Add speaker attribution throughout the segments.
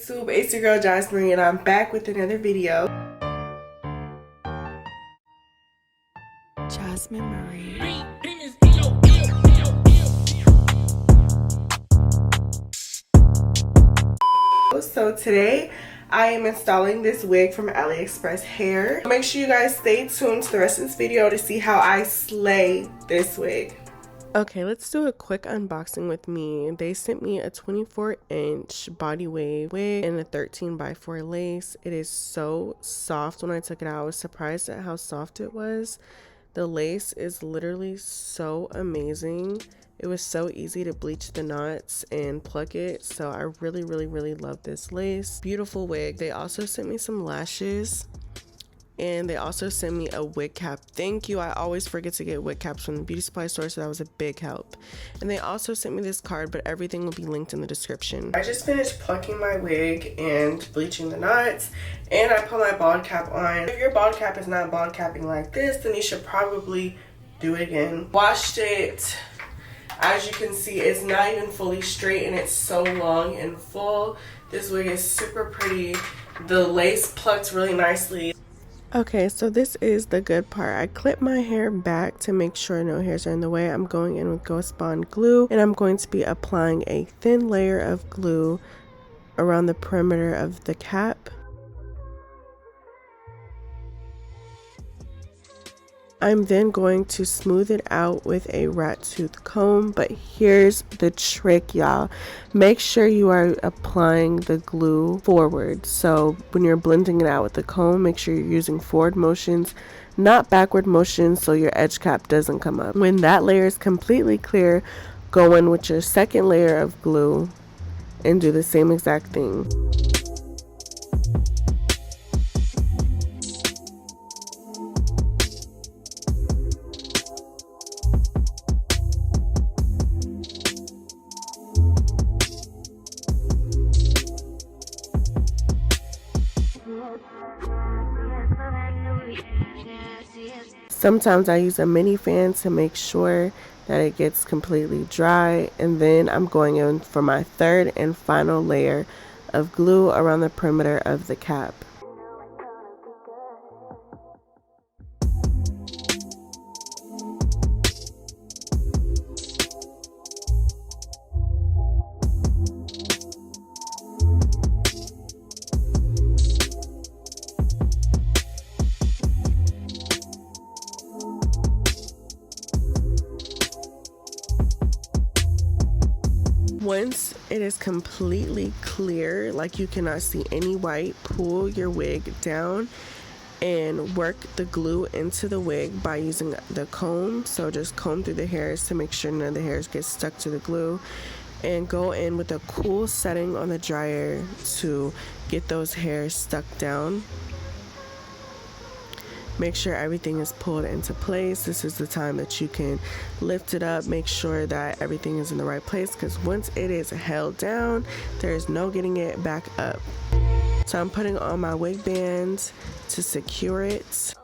Speaker 1: YouTube, it's your girl Jasmine and I'm back with another video. Jasmine Marie. So today I am installing this wig from AliExpress Hair. Make sure you guys stay tuned to the rest of this video to see how I slay this wig. Okay, let's do a quick unboxing with me. They sent me a 24-inch body wave wig and a 13x4 lace. It is so soft. When I took it out, I was surprised at how soft it was. The lace is literally so amazing. It was so easy to bleach the knots and pluck it. So I really love this lace. Beautiful wig. They also sent me some lashes. And they also sent me a wig cap. Thank you. I always forget to get wig caps from the beauty supply store, so that was a big help. And they also sent me this card, but everything will be linked in the description. I just finished plucking my wig and bleaching the knots, and I put my bald cap on. If your bald cap is not bald capping like this, then you should probably do it again. Washed it. As you can see, it's not even fully straight and it's so long and full. This wig is super pretty. The lace plucked really nicely. Okay, so this is the good part. I clip my hair back to make sure no hairs are in the way. I'm going in with Ghost Bond glue, and I'm going to be applying a thin layer of glue around the perimeter of the cap. I'm then going to smooth it out with a rat tooth comb, but here's the trick, y'all. Make sure you are applying the glue forward. So when you're blending it out with the comb, make sure you're using forward motions, not backward motions, so your edge cap doesn't come up. When that layer is completely clear, go in with your second layer of glue and do the same exact thing. Sometimes I use a mini fan to make sure that it gets completely dry, and then I'm going in for my third and final layer of glue around the perimeter of the cap. Once it is completely clear, like you cannot see any white, pull your wig down and work the glue into the wig by using the comb. So just comb through the hairs to make sure none of the hairs get stuck to the glue, and go in with a cool setting on the dryer to get those hairs stuck down. Make sure everything is pulled into place. This is the time that you can lift it up, make sure that everything is in the right place, because once it is held down, there is no getting it back up. So I'm putting on my wig band to secure it.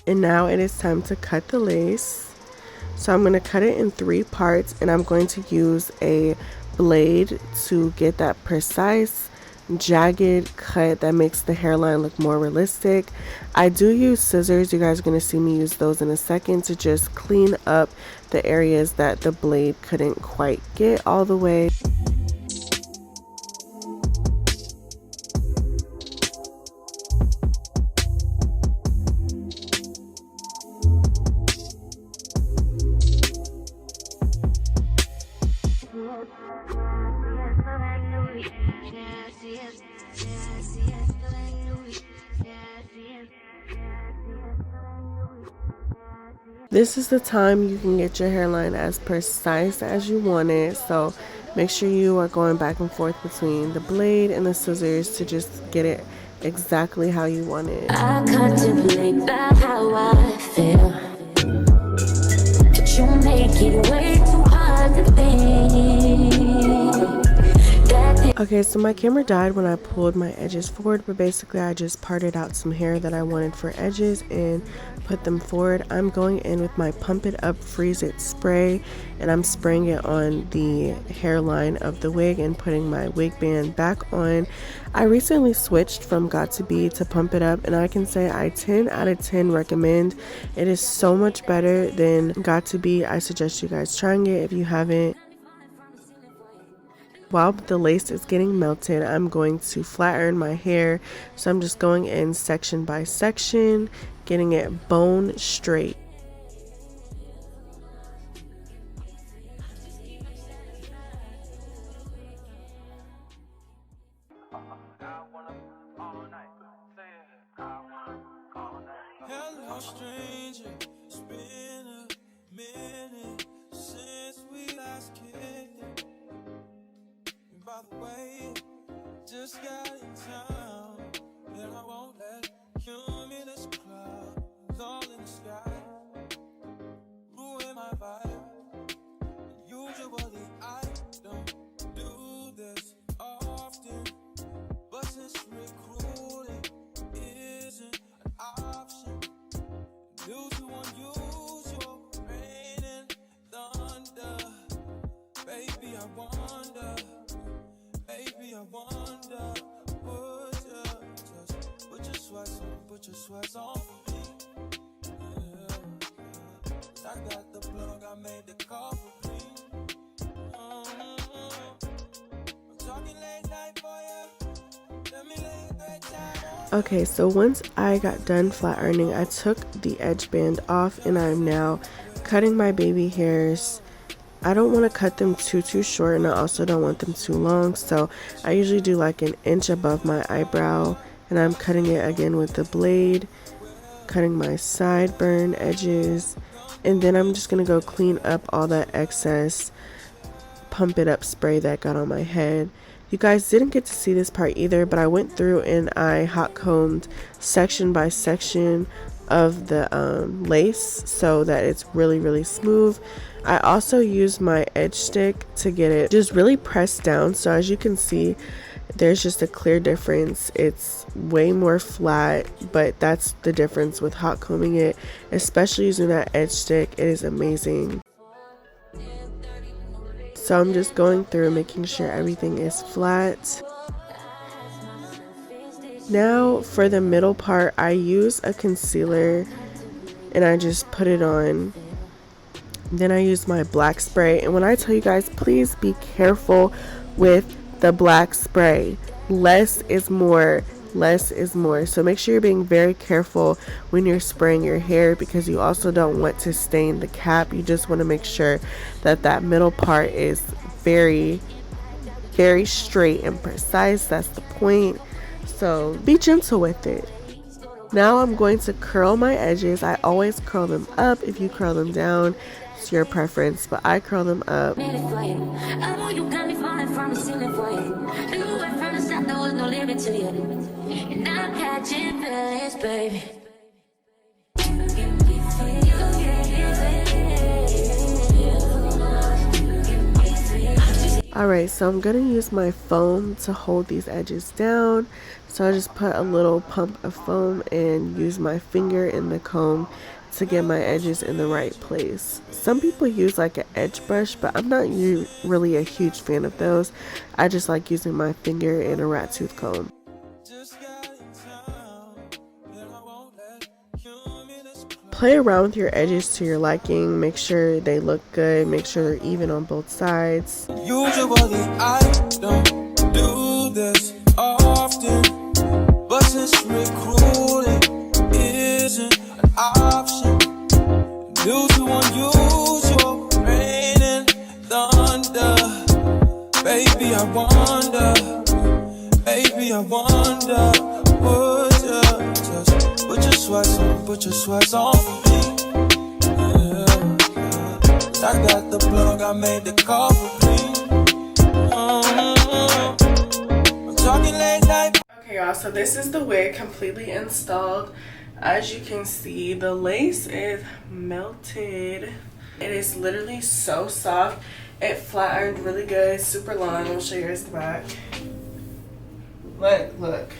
Speaker 1: And now it is time to cut the lace. So I'm going to cut it in 3 parts, and I'm going to use a blade to get that precise jagged cut that makes the hairline look more realistic. I do use scissors. You guys are going to see me use those in a second to just clean up the areas that the blade couldn't quite get all the way. This is the time you can get your hairline as precise as you want it, so make sure you are going back and forth between the blade and the scissors to just get it exactly how you want it. I contemplate about how I feel, but you make it way too hard to think. Okay, so my camera died when I pulled my edges forward, but basically I just parted out some hair that I wanted for edges and put them forward. I'm going in with my Pump It Up Freeze It spray, and I'm spraying it on the hairline of the wig and putting my wig band back on. I recently switched from Got2b to Pump It Up, and I can say I 10 out of 10 recommend. It is so much better than Got2b. I suggest you guys trying it if you haven't. While the lace is getting melted, I'm going to flat iron my hair. So I'm just going in section by section, getting it bone straight.
Speaker 2: Hello, stranger. It's been a minute since we last kicked it. By the way, just got in town, and I won't let cumulus clouds all in the sky ruin my vibe. Usually I don't do this often, but since recruiting isn't an option due to unusual rain and thunder, baby, I wonder. Baby, I wonder, would you just put your sweats on for me? Yeah. I got the plug, I made the call for me. I'm talking late night for you. Let me lay a great time.
Speaker 1: Okay, so once I got done flat ironing, I took the edge band off and I'm now cutting my baby hairs. I don't want to cut them too short, and I also don't want them too long, so I usually do like an inch above my eyebrow, and I'm cutting it again with the blade, cutting my sideburn edges, and then I'm just going to go clean up all that excess Pump It Up spray that got on my head. You guys didn't get to see this part either, but I went through and I hot combed section by section of the lace so that it's really smooth. I also used my edge stick to get it just really pressed down, so as you can see there's just a clear difference. It's way more flat, but that's the difference with hot combing it, especially using that edge stick. It is amazing. So I'm just going through making sure everything is flat. Now for the middle part, I use a concealer and I just put it on. Then I use my black spray, and when I tell you guys, please be careful with the black spray. Less is more, less is more. So make sure you're being very careful when you're spraying your hair, because you also don't want to stain the cap. You just want to make sure that that middle part is very straight and precise. That's the point. So be gentle with it. Now I'm going to curl my edges. I always curl them up. If you curl them down, it's your preference, but I curl them up.
Speaker 3: I know you got me falling from the ceiling for you. You went from the start, there was no limit to you. And I'm catching feelings, baby.
Speaker 1: Alright, so I'm going to use my foam to hold these edges down. So I just put a little pump of foam and use my finger in the comb to get my edges in the right place. Some people use like an edge brush, but I'm not really a huge fan of those. I just like using my finger in a rat tooth comb. Play around with your edges to your liking. Make sure they look good. Make sure they're even on both sides.
Speaker 2: Usually I don't do this often, but since recruiting isn't an option due to unusual rain and thunder, baby, I wonder, would you just put your sweats on for me? Yeah. I got the plug, I made the call for me. I'm talking late night.
Speaker 1: Okay y'all, so this is the wig completely installed. As you can see, the lace is melted. It is literally so soft. It flat ironed really good, super long. I'll show you guys the back. Look.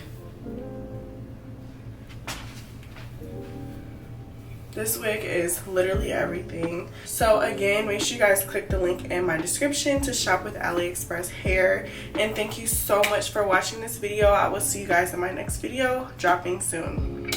Speaker 1: This wig is literally everything. So again, make sure you guys click the link in my description to shop with AliExpress hair. And thank you so much for watching this video. I will see you guys in my next video, dropping soon.